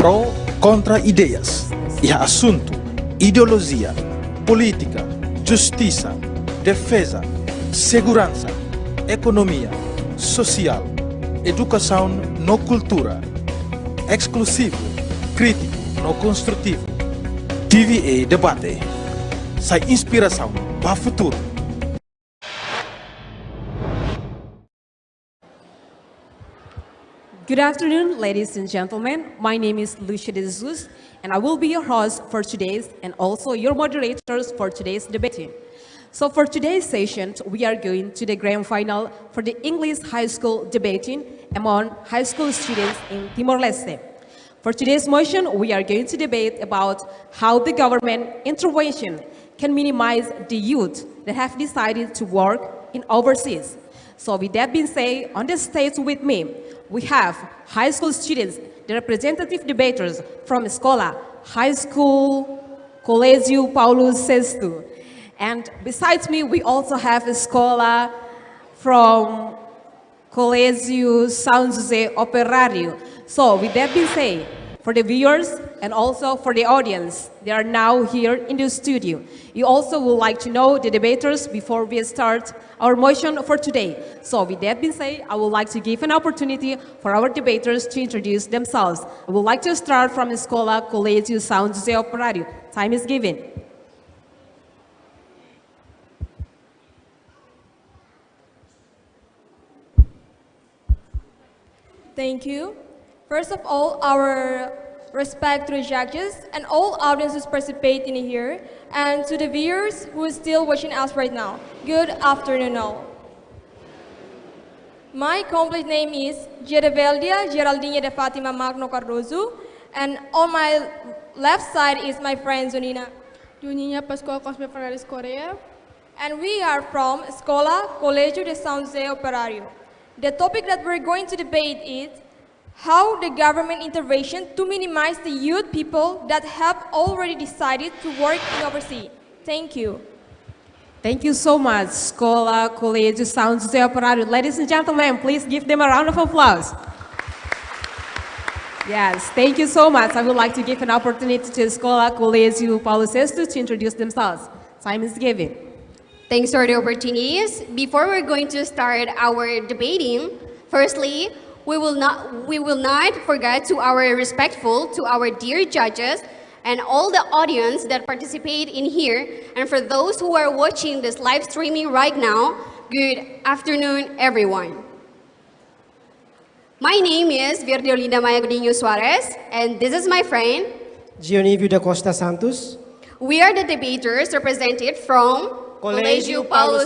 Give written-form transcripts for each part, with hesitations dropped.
pro contra ideias e assunto, ideologia, política, justiça, defesa, segurança, economia, social, educação no cultura, exclusivo, crítico no construtivo. TVE-Debate, sai inspiração para o futuro. Good afternoon, ladies and gentlemen. My name is Lucia de Jesus, and I will be your host for today's and also your moderators for today's debate. So for today's session, we are going to the grand final for the English high school debating among high school students in Timor-Leste. For today's motion, we are going to debate about how the government intervention can minimize the youth that have decided to work in overseas. So with that being said, on the stage with me, we have high school students, the representative debaters from Escola, High School, Colegio, Paulo. And besides me, we also have Escola from Colegio São José Operario. So with that being said, for the viewers and also for the audience, they are now here in the studio. You also would like to know the debaters before we start our motion for today. So with that being said, I would like to give an opportunity for our debaters to introduce themselves. I would like to start from Escola Colegio São José Operario. Time is given. Thank you. First of all, our respect to the judges and all audiences participating here, and to the viewers who are still watching us right now. Good afternoon all. My complete name is Gereveldia Geraldinha de Fatima Magno Cardozo, and on my left side is my friend Zonina. Juninha Pascoal Cosme Ferraris Correa. And we are from Escola Colegio de São José Operario. The topic that we're going to debate is how the government intervention to minimize the youth people that have already decided to work in overseas. Thank you. Thank you so much, Escola Colegio São José Operario. Ladies and gentlemen, please give them a round of applause. Yes, thank you so much. I would like to give an opportunity to Escola Colegio Paulo to introduce themselves. Time is given. Thanks for the opportunities. Before we're going to start our debating, firstly, we will not forget to our respectful to our dear judges and all the audience that participate in here, and for those who are watching this live streaming right now, good afternoon everyone. My name is Verdiolinda Maya Godinho Suarez, and this is my friend Gionivio da Costa Santos. We are the debaters represented from Colegio Paulo.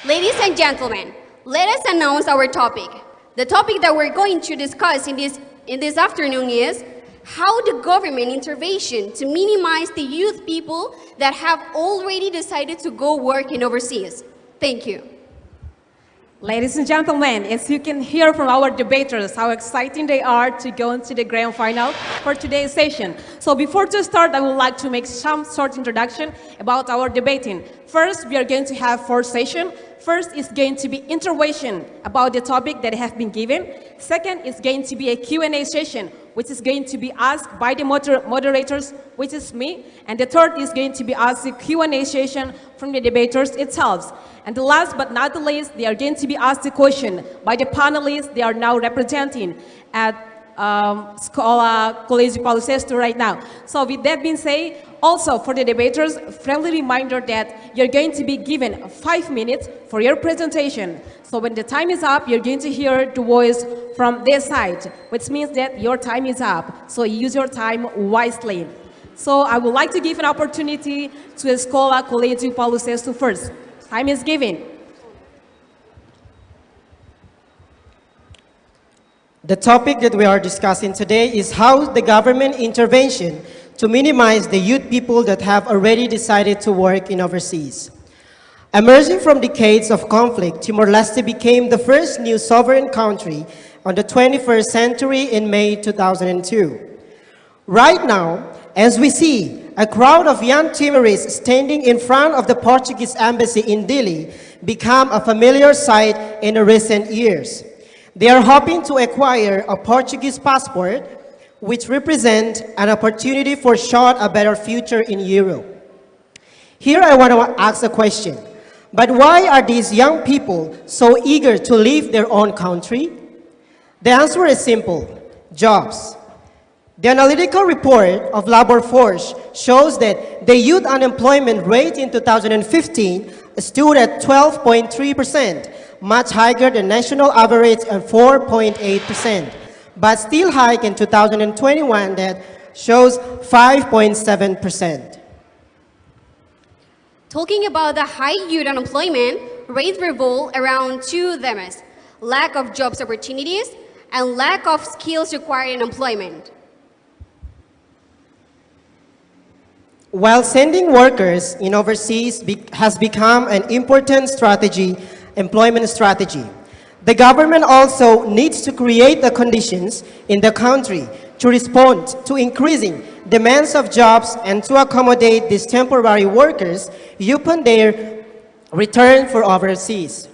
Ladies and gentlemen, let us announce our topic. The topic that we're going to discuss in this afternoon is how the government intervention to minimize the youth people that have already decided to go work in overseas. Thank you. Ladies and gentlemen, as you can hear from our debaters, how exciting they are to go into the grand final for today's session. So before to start, I would like to make some short introduction about our debating. First, we are going to have 4 sessions. First is going to be intervention about the topic that have been given. Second is going to be a Q&A session, which is going to be asked by the moderators, which is me. And the third is going to be asked the Q&A session from the debaters itself. And the last but not the least, they are going to be asked a question by the panelists they are now representing at Escola Colegio Paulo right now. So with that being said, also for the debaters, friendly reminder that you're going to be given 5 minutes for your presentation. So when the time is up, you're going to hear the voice from their side, which means that your time is up. So use your time wisely. So I would like to give an opportunity to Escola Colegio Paulo first. Time is given. The topic that we are discussing today is how the government intervention to minimize the youth people that have already decided to work in overseas. Emerging from decades of conflict, Timor-Leste became the first new sovereign country on the 21st century in May 2002. Right now, as we see, a crowd of young Timorese standing in front of the Portuguese embassy in Dili become a familiar sight in the recent years. They are hoping to acquire a Portuguese passport, which represent an opportunity for short a better future in Europe. Here I want to ask a question, but why are these young people so eager to leave their own country? The answer is simple: jobs. The analytical report of Labor Force shows that the youth unemployment rate in 2015 stood at 12.3%, much higher than national average of 4.8%, but still high in 2021 that shows 5.7%. Talking about the high youth unemployment, rates revolve around two themes: lack of jobs opportunities and lack of skills required in employment. While sending workers in overseas has become an important employment strategy, the government also needs to create the conditions in the country to respond to increasing demands of jobs and to accommodate these temporary workers upon their return for overseas.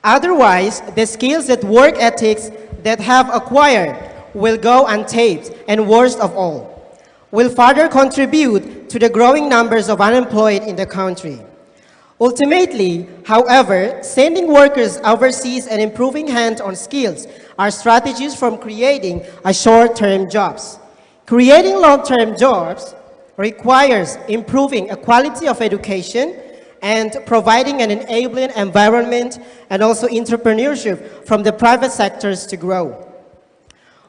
Otherwise, the skills and work ethics that have acquired will go untapped, and worst of all, will further contribute to the growing numbers of unemployed in the country. Ultimately, however, sending workers overseas and improving hands-on skills are strategies from creating short-term jobs. Creating long-term jobs requires improving a quality of education and providing an enabling environment and also entrepreneurship from the private sectors to grow.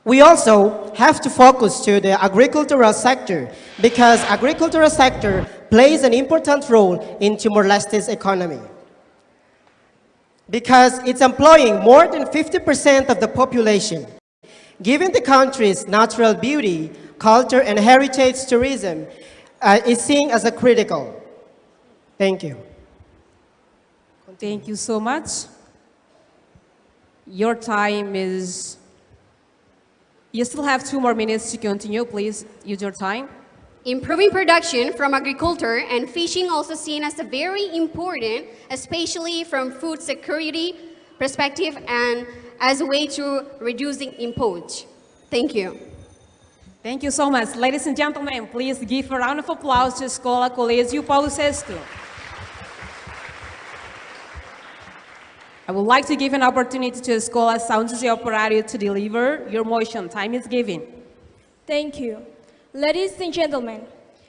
We also have to focus to the agricultural sector because agricultural sector plays an important role in Timor-Leste's economy. Because it's employing more than 50% of the population. Given the country's natural beauty, culture, and heritage tourism is seen as a critical. Thank you. Thank you so much. Your time is... You still have 2 more minutes to continue. Please use your time. Improving production from agriculture and fishing also seen as a very important, especially from food security perspective and as a way to reducing imports. Thank you. Thank you so much. Ladies and gentlemen, please give a round of applause to Escola Colegio Paulo VI. I would like to give an opportunity to Escola São José Operario to deliver your motion. Time is given. Thank you. Ladies and gentlemen,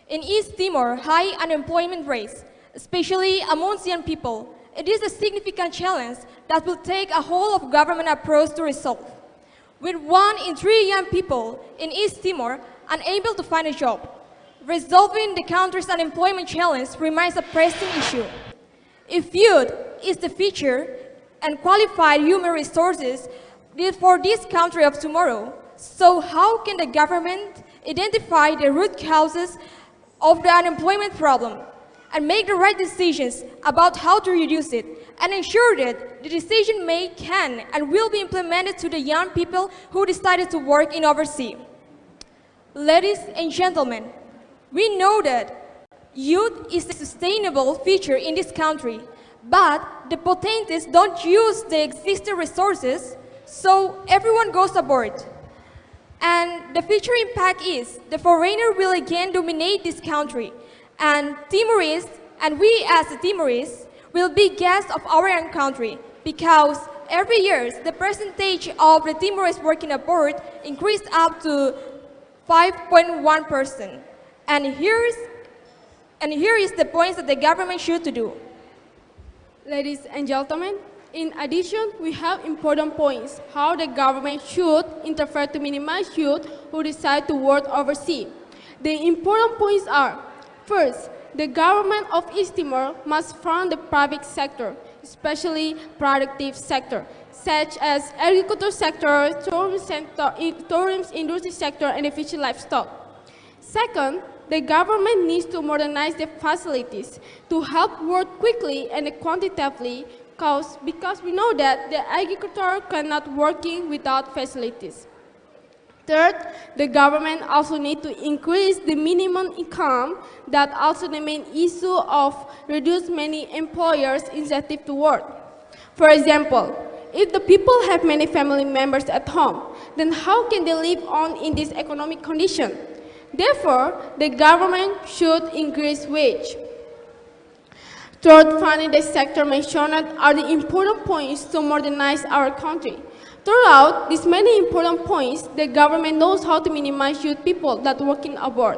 in East Timor, high unemployment rates, especially amongst young people, it is a significant challenge that will take a whole of government approach to resolve. With 1 in 3 young people in East Timor unable to find a job, resolving the country's unemployment challenge remains a pressing issue. If youth is the future and qualified human resources for this country of tomorrow, so how can the government identify the root causes of the unemployment problem and make the right decisions about how to reduce it and ensure that the decision made can and will be implemented to the young people who decided to work in overseas? Ladies and gentlemen, we know that youth is a sustainable feature in this country, but the potentials don't use the existing resources, so everyone goes aboard. And the future impact is the foreigner will again dominate this country, and Timorese, and we as the Timorese, will be guests of our own country because every year the percentage of the Timorese working abroad increased up to 5.1%. And here is the points that the government should do. Ladies and gentlemen, in addition, we have important points how the government should interfere to minimize youth who decide to work overseas. The important points are, first, the government of East Timor must fund the private sector, especially productive sector, such as agriculture sector, tourism industry sector, and efficient livestock. Second, the government needs to modernize the facilities to help work quickly and quantitatively because we know that the agriculture cannot work without facilities. Third, the government also needs to increase the minimum income. That also the main issue of reduce many employers' incentive to work. For example, If the people have many family members at home, then how can they live on in this economic condition? Therefore, the government should increase wage. Third, finally, the sector mentioned are the important points to modernize our country. Throughout these many important points, the government knows how to minimize youth people that working abroad.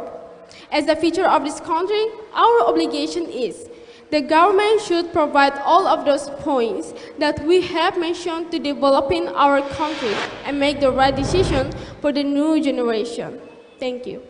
As the future of this country, our obligation is the government should provide all of those points that we have mentioned to developing our country and make the right decision for the new generation. Thank you.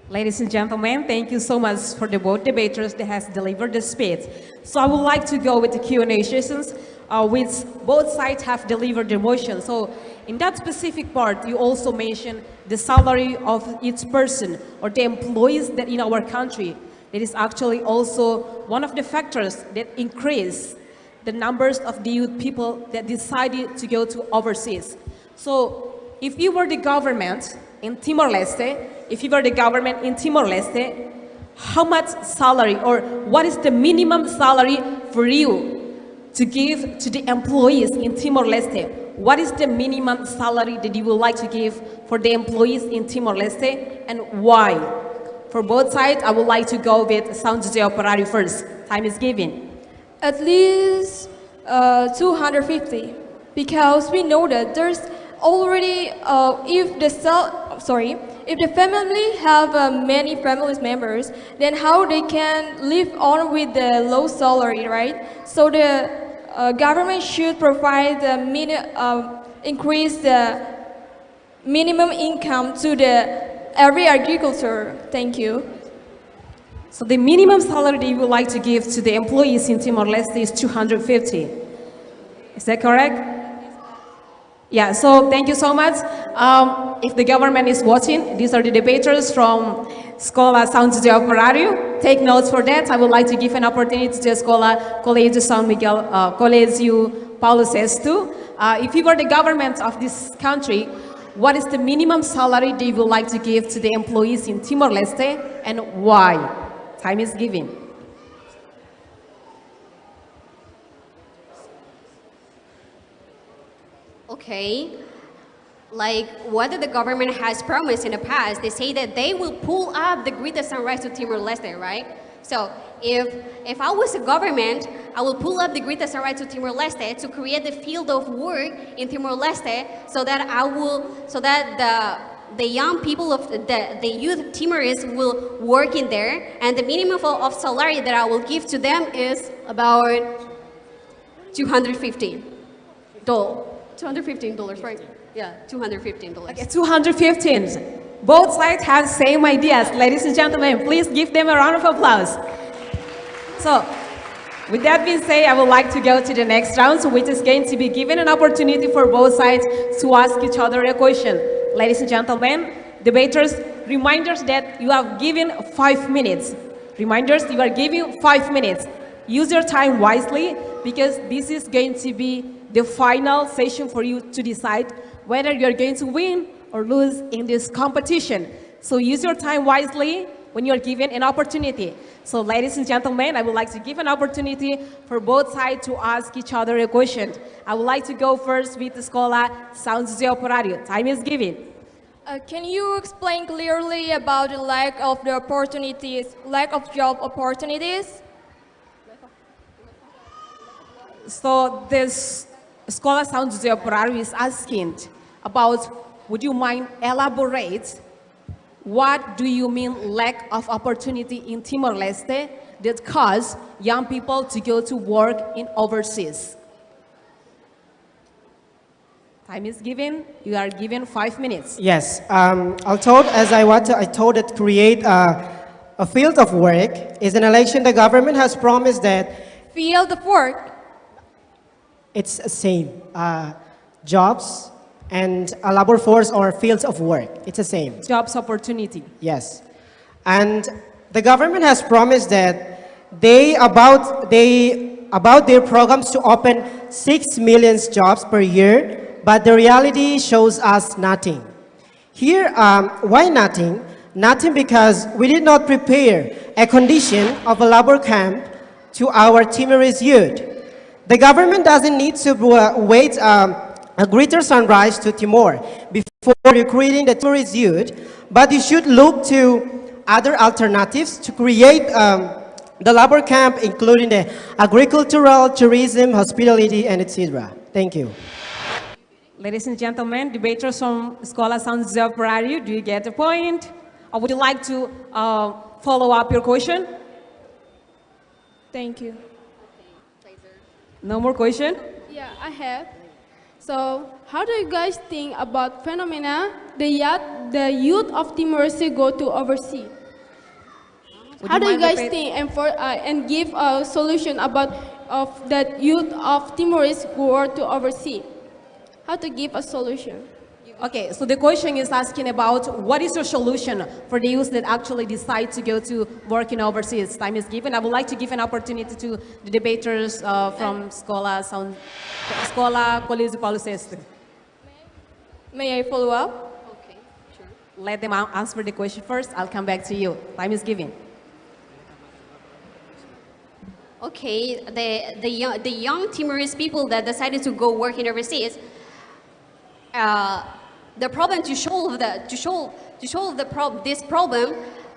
Ladies and gentlemen, thank you so much for the both debaters that has delivered the speech. So I would like to go with the Q&A sessions, which both sides have delivered their motion. So in that specific part, you also mentioned the salary of each person or the employees that in our country. It is actually also one of the factors that increase the numbers of the youth people that decided to go to overseas. So if you were the government in Timor-Leste, how much salary or what is the minimum salary for you to give to the employees in Timor-Leste? What is the minimum salary that you would like to give for the employees in Timor-Leste and why? For both sides, I would like to go with São José Operario first. Time is given. At least 250, because we know that there's already, if the family have many family members, then how they can live on with the low salary, right? So the government should provide the increase the minimum income to the every agriculture. Thank you. So the minimum salary that you would like to give to the employees in Timor-Leste is 250. Is that correct? Yeah, so thank you so much. If the government is watching, these are the debaters from Escola São José Operario. Take notes for that. I would like to give an opportunity to Escola Colegio São Miguel, Colegio Paulo VI. If you were the government of this country, what is the minimum salary that you would like to give to the employees in Timor-Leste and why? Time is given. Okay, like what the government has promised in the past, they say that they will pull up the greater sunrise to Timor-Leste, right? So if I was a government, I will pull up the greater sunrise to Timor-Leste to create the field of work in Timor-Leste so that the young people of the youth Timorese will work in there, and the minimum of salary that I will give to them is about $215. $215, right? Yeah, $215. Okay, 215. Both sides have same ideas. Ladies and gentlemen, please give them a round of applause. So, with that being said, I would like to go to the next round, which is going to be given an opportunity for both sides to ask each other a question. Ladies and gentlemen, debaters, reminders that you have given 5 minutes. Reminders, you are giving 5 minutes. Use your time wisely because this is going to be the final session for you to decide whether you're going to win or lose in this competition. So use your time wisely when you're given an opportunity. So ladies and gentlemen, I would like to give an opportunity for both sides to ask each other a question. I would like to go first with the Escola São José Operario. Time is given. Can you explain clearly about the lack of job opportunities? So this Escola São José Operario is asking about, would you mind elaborate what do you mean lack of opportunity in Timor-Leste that cause young people to go to work in overseas? Time is given. You are given 5 minutes. Yes, I told that create a field of work is an election. The government has promised that Field of work. it's the same jobs and a labor force or fields of work. It's the same. Jobs opportunity. Yes, and the government has promised that about their programs to open 6 million jobs per year. But the reality shows us nothing. Here, why nothing? Nothing because we did not prepare a condition of a labor camp to our Timorese youth. The government doesn't need to wait a greater sunrise to Timor before recruiting the Timorese youth, but it should look to other alternatives to create the labor camp, including the agricultural, tourism, hospitality, and etc. Thank you. Ladies and gentlemen, debaters from Escola São José Operario, do you get the point? Or would you like to follow up your question? Thank you. No more question? Yeah, I have. So, how do you guys think about phenomena the youth of Timor-Leste go to overseas? How do you guys think and give a solution about that youth of Timor-Leste go to overseas? How to give a solution? Okay, so the question is asking about what is your solution for the youth that actually decide to go to work in overseas? Time is given. I would like to give an opportunity to the debaters from Escola Colegio Paulo VI. May I follow up? Okay, sure. Let them answer the question first. I'll come back to you. Time is given. Okay, the young Timorese people that decided to go work in overseas, the problem to solve this problem,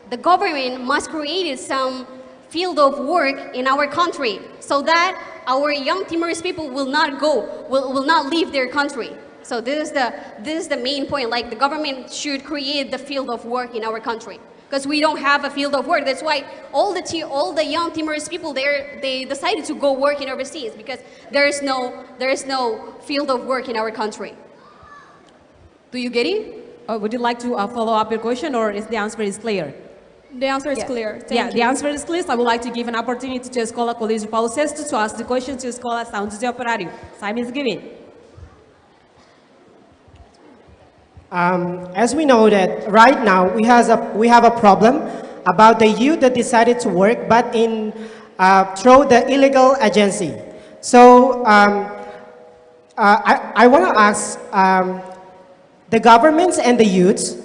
the government must create some field of work in our country so that our young Timorese people will not leave their country. So this is the main point. Like the government should create the field of work in our country because we don't have a field of work. That's why all the young Timorese people there, they decided to go work in overseas because there is no field of work in our country. Do you get it? Would you like to follow up your question, or is the answer is clear? The answer is clear. Thank you. The answer is clear. So I would like to give an opportunity to Escola Colegio Paulo VI to ask the question to Escola São José Operario. Time is given. As we know that right now we have a problem about the youth that decided to work, but through the illegal agency. So I want to ask the governments and the youths,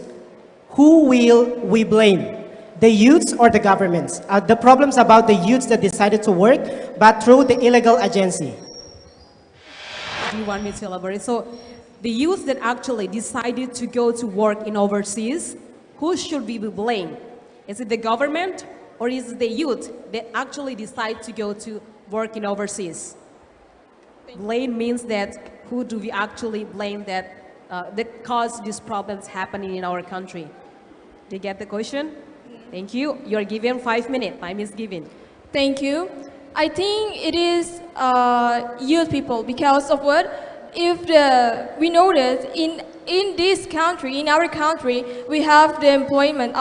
who will we blame? The youths or the governments? The problems about the youths that decided to work, but through the illegal agency. Do you want me to elaborate? So the youth that actually decided to go to work in overseas, who should we blame? Is it the government or is it the youth that actually decide to go to work in overseas? Blame means that who do we actually blame that caused these problems happening in our country? Do you get the question? Thank you. You are given 5 minutes. Time is given. Thank you. I think it is youth people because of what? We notice in this country, in our country, we have the employment.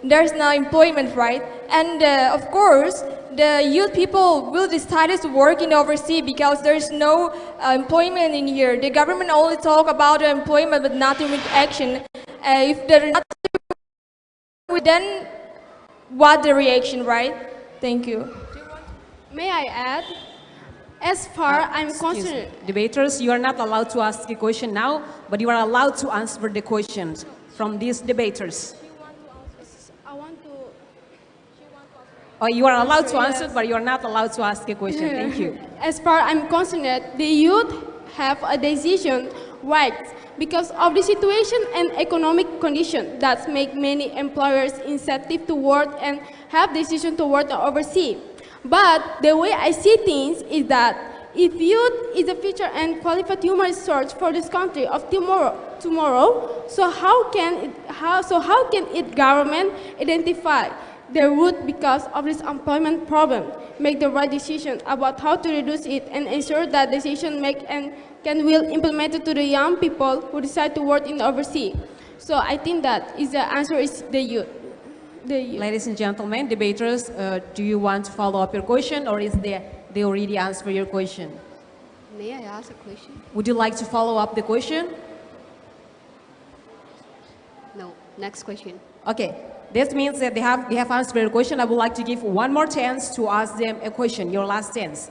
There's no employment, right? And of course, the youth people will decide to work in overseas because there's no employment in here. The government only talk about the employment, but nothing with action. If there is nothing, then what the reaction, right? Thank you. May I add? As far I'm Excuse concerned, me. Debaters, you are not allowed to ask a question now, but you are allowed to answer the questions from these debaters. I want to. Or you are allowed to answer, but you are not allowed to ask a question. Thank you. As far I'm concerned, the youth have a decision right because of the situation and economic condition that make many employers incentive to work and have decision to work overseas. But the way I see things is that if youth is the future and qualified human resource for this country of tomorrow, so how can it government identify the root because of this employment problem, make the right decision about how to reduce it, and ensure that decision make and will implement it to the young people who decide to work in overseas. So I think that the answer is the youth. Ladies and gentlemen, debaters, do you want to follow up your question, or is they already answered your question? May I ask a question? Would you like to follow up the question? No. Next question. Okay. This means that they have answered your question. I would like to give one more chance to ask them a question, your last chance.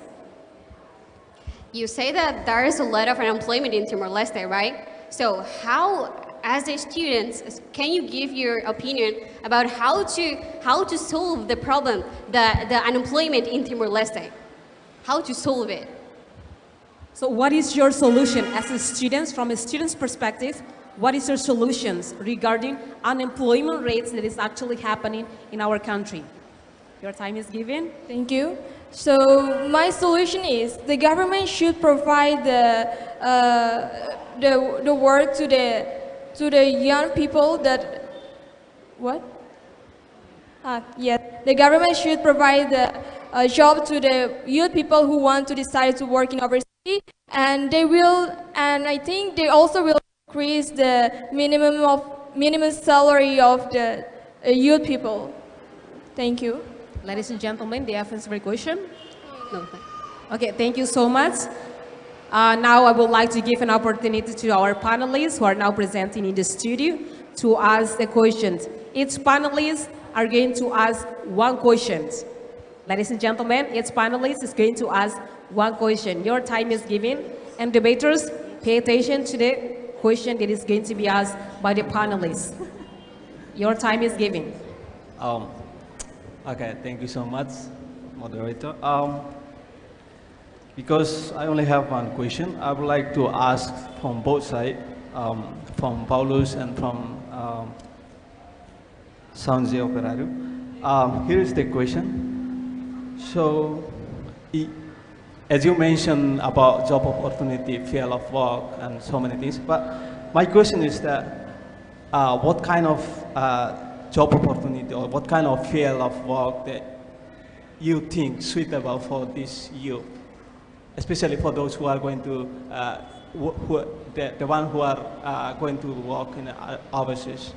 You say that there is a lot of unemployment in Timor-Leste, right? So how, as a student, can you give your opinion about how to solve the problem, the unemployment in Timor-Leste? how to solve it. So what is your solution as a student, from a student's perspective? What is your solutions regarding unemployment rates that is actually happening in our country? Your time is given. Thank you. So my solution is the government should provide the work to the young people that what? Yes, the government should provide a job to the youth people who want to decide to work in overseas, and I think they also will increase the minimum salary of the youth people. Thank you. Ladies and gentlemen, do you have a question? No. Okay, thank you so much. Now I would like to give an opportunity to our panelists who are now presenting in the studio to ask the questions. Each panelist are going to ask one question. Ladies and gentlemen, each panelist is going to ask one question. Your time is given, and debaters, pay attention to the question that is going to be asked by the panelists. Your time is given. Okay, thank you so much, moderator. Because I only have one question, I would like to ask from both sides, from Paulo and from Operario. Here is the question. So, as you mentioned about job opportunity, field of work, and so many things, but my question is that what kind of job opportunity or what kind of field of work that you think suitable for this youth, especially for those who are going to, the one who are going to work in overseas?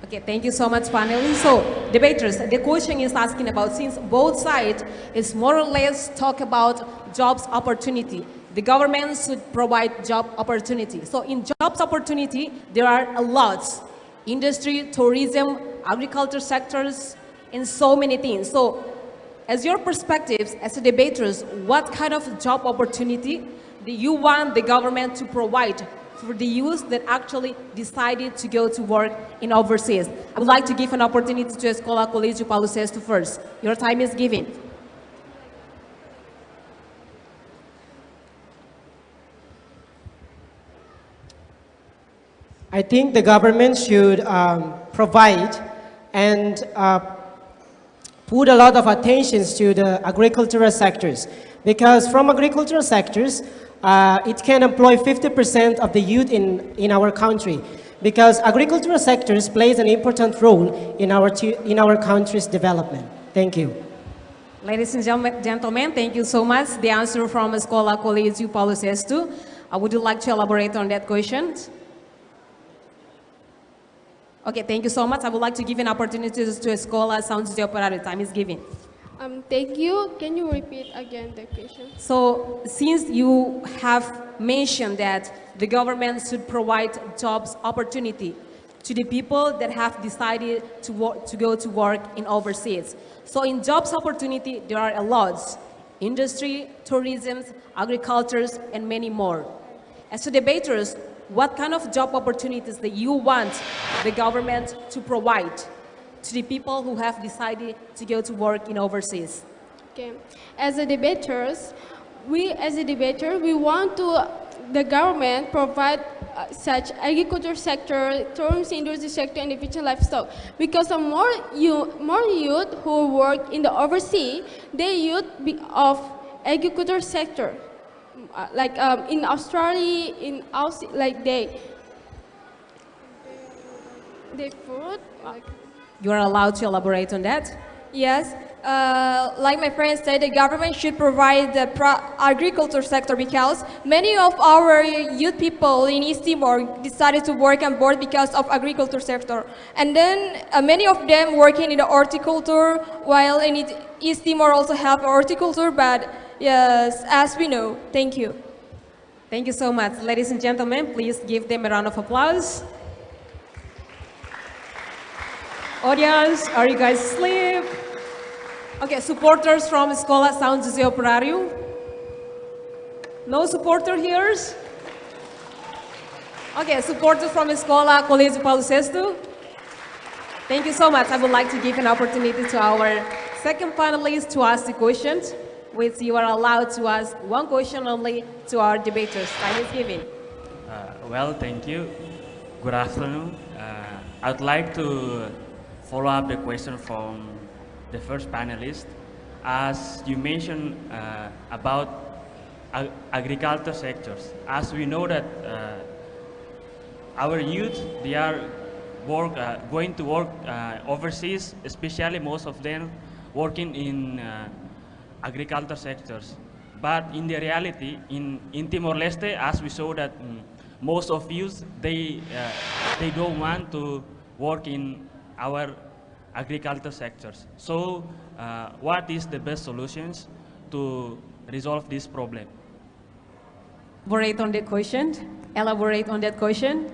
Okay, thank you so much, panelists. So, debaters, the question is asking about, since both sides is more or less talk about jobs opportunity, the government should provide job opportunity. So, in jobs opportunity, there are a lot. Industry, tourism, agriculture sectors, and so many things. So, as your perspectives, as a debaters, what kind of job opportunity do you want the government to provide for the youth that actually decided to go to work in overseas? I would like to give an opportunity to Escola Colegio Paulo first. Your time is given. I think the government should provide and put a lot of attention to the agricultural sectors, because from agricultural sectors, it can employ 50% of the youth in our country, because agricultural sectors plays an important role in our country's development. Thank you. Ladies and gentlemen, thank you so much. The answer from Escola Colegio Paulo VI. Would you like to elaborate on that question? Okay, thank you so much. I would like to give an opportunity to Escola Sounds de Operario. Time is given. Thank you. Can you repeat again the question? So, since you have mentioned that the government should provide jobs opportunity to the people that have decided to go to work in overseas. So, in jobs opportunity, there are a lot: industry, tourism, agriculture, and many more. As to debaters, what kind of job opportunities that you want the government to provide to the people who have decided to go to work in overseas? Okay. As a debaters, we want the government provide such agriculture sector, tourism industry sector, and efficient livestock. Because the more youth who work in the overseas, they youth of agriculture sector. Like in Australia, like they food. Like. You are allowed to elaborate on that? Yes, like my friend said, the government should provide the agriculture sector, because many of our youth people in East Timor decided to work on board because of agriculture sector. And then many of them working in the horticulture, while in East Timor also have horticulture, but yes, as we know. Thank you. Thank you so much. Ladies and gentlemen, please give them a round of applause. Audience, are you guys asleep? Okay, supporters from Escola São José Operario. No supporter here? Okay, supporters from Escola Colegio Paulo VI. Thank you so much. I would like to give an opportunity to our second panelist to ask the questions. which you are allowed to ask one question only to our debaters. Time is given. Well, thank you. Good afternoon. I'd like to follow up the question from the first panelist. As you mentioned about agriculture sectors, as we know that our youth, they are going to work overseas, especially most of them working in agriculture sectors. But in the reality, in Timor-Leste, as we saw that most of youth, they don't want to work in our agriculture sectors. So what is the best solutions to resolve this problem? Elaborate on that question. Elaborate on that question.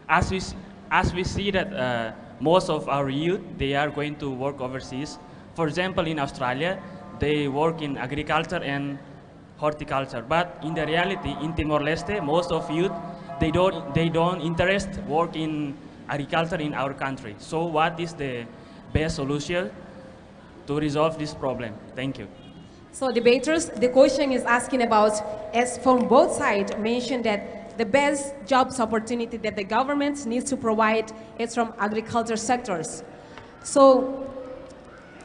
As we see that most of our youth, they are going to work overseas. For example, in Australia, they work in agriculture and horticulture. But in the reality, in Timor-Leste, most of youth, they don't interest work in agriculture in our country. So what is the best solution to resolve this problem? Thank you. So debaters, the question is asking about, as from both sides mentioned that the best jobs opportunity that the government needs to provide is from agriculture sectors. So,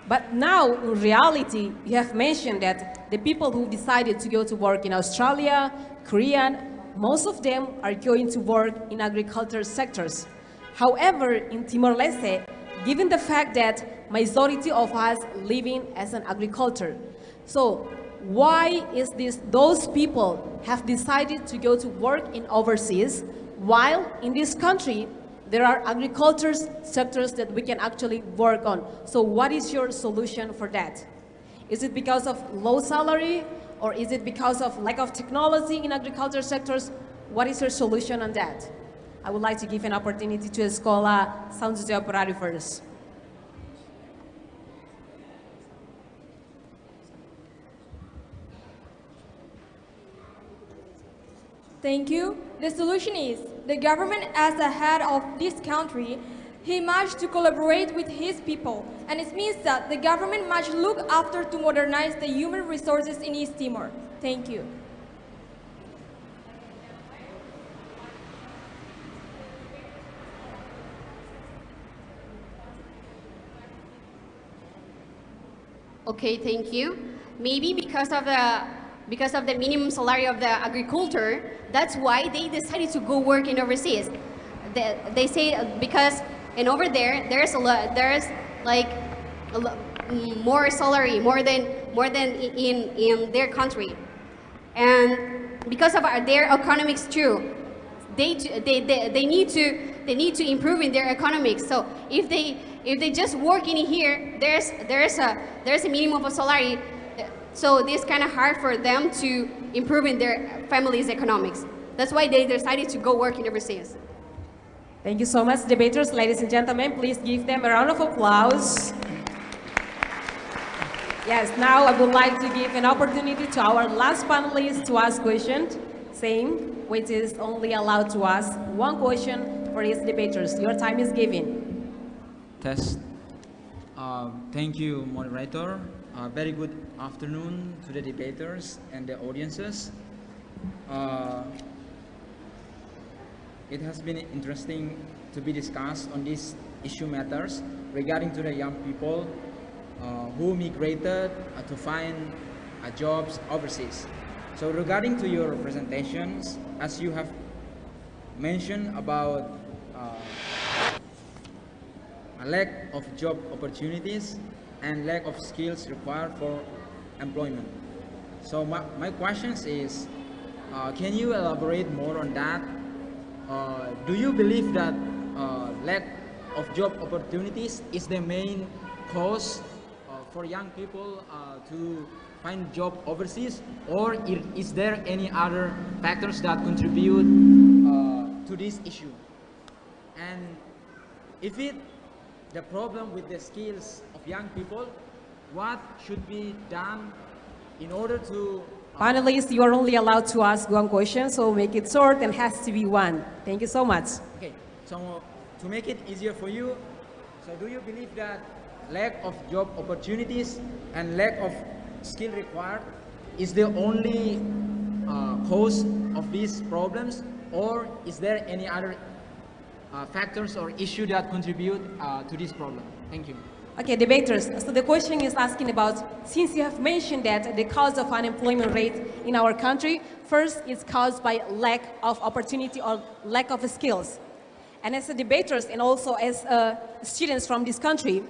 but now in reality, you have mentioned that the people who decided to go to work in Australia, Korea, most of them are going to work in agriculture sectors. However, in Timor-Leste, given the fact that majority of us living as an agriculture, so why is this those people have decided to go to work in overseas while in this country there are agriculture sectors that we can actually work on? So what is your solution for that? Is it because of low salary, or is it because of lack of technology in agriculture sectors? What is your solution on that? I would like to give an opportunity to Escola São José Operario first. Thank you. The solution is the government, as the head of this country, he must to collaborate with his people, and it means that the government must look after to modernize the human resources in East Timor. Thank you. Okay, thank you. Maybe because of the minimum salary of the agriculture, that's why they decided to go work in overseas. They say because over there's more salary, more than in their country, and because of their economics too, they need to improve in their economics. So if they just work in here, there's a minimum of a salary. So this kind of hard for them to improve in their family's economics. That's why they decided to go work in overseas. Thank you so much, debaters. Ladies and gentlemen, please give them a round of applause. Yes, now I would like to give an opportunity to our last panelist to ask questions, same, which is only allowed to ask one question for his debaters. Your time is given. Test. Thank you, moderator. Very good afternoon to the debaters and the audiences. It has been interesting to be discussed on these issue matters regarding to the young people who migrated to find jobs overseas. So regarding to your presentations, as you have mentioned about a lack of job opportunities and lack of skills required for employment. So my questions is, can you elaborate more on that? Do you believe that lack of job opportunities is the main cause for young people to find job overseas, or is there any other factors that contribute to this issue? And if the problem with the skills of young people, what should be done in order to... Panelists, you are only allowed to ask one question, so make it short and has to be one. Thank you so much. Okay, so to make it easier for you, so do you believe that lack of job opportunities and lack of skill required is the only cause of these problems, or is there any other factors or issue that contribute to this problem? Thank you. Okay, debaters, so the question is asking about, since you have mentioned that the cause of unemployment rate in our country, first is caused by lack of opportunity or lack of skills. And as debaters and also as students from this country,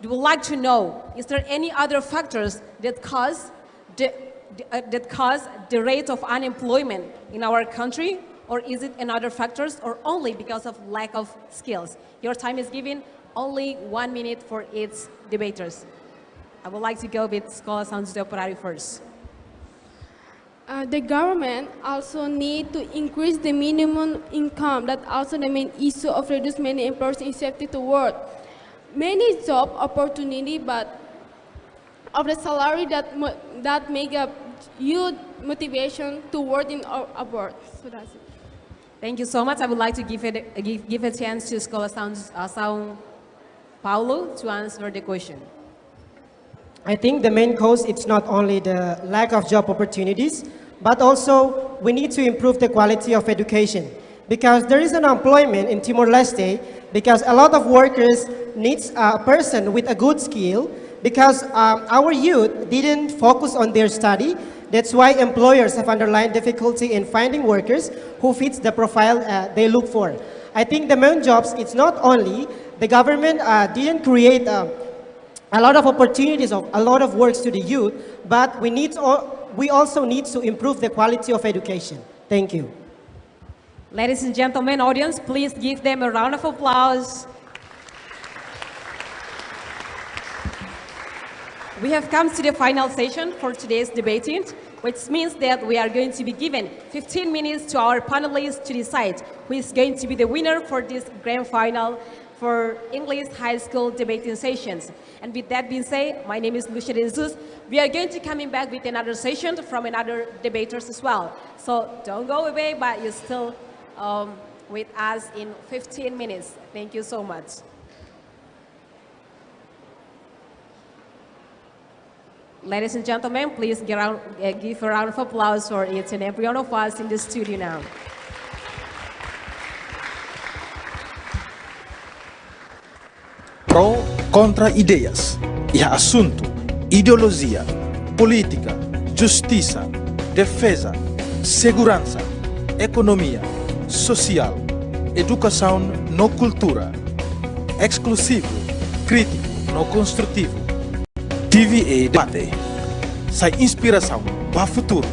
we would like to know, is there any other factors that cause the rate of unemployment in our country, or is it another factors, or only because of lack of skills? Your time is given. Only 1 minute for each debaters. I would like to go with Sekolah Selanjutnya Operario first. The government also need to increase the minimum income. That's also the main issue of reduce many employers' incentive to work. Many job opportunity, but of the salary that make a youth motivation to work in abroad. So that's it. Thank you so much. I would like to give a chance to Sekolah São Paulo to answer the question. I think the main cause, it's not only the lack of job opportunities, but also we need to improve the quality of education. Because there is an unemployment in Timor-Leste, because a lot of workers needs a person with a good skill, because our youth didn't focus on their study. That's why employers have underlined difficulty in finding workers who fits the profile they look for. I think the main jobs, it's not only the government didn't create a lot of opportunities of a lot of works to the youth, but we also need to improve the quality of education. Thank you. Ladies and gentlemen, audience, please give them a round of applause. We have come to the final session for today's debating, which means that we are going to be given 15 minutes to our panelists to decide who is going to be the winner for this grand final for English high school debating sessions. And with that being said, my name is Lucia de Jesus. We are going to coming back with another session from another debaters as well. So don't go away, but you're still with us in 15 minutes. Thank you so much. Ladies and gentlemen, please give a round of applause for each and every one of us in the studio now. Pro contra ideias e assunto, ideologia, política, justiça, defesa, segurança, economia, social, educação no cultura, exclusivo, crítico no construtivo. TVE-T, sai inspiração para o futuro.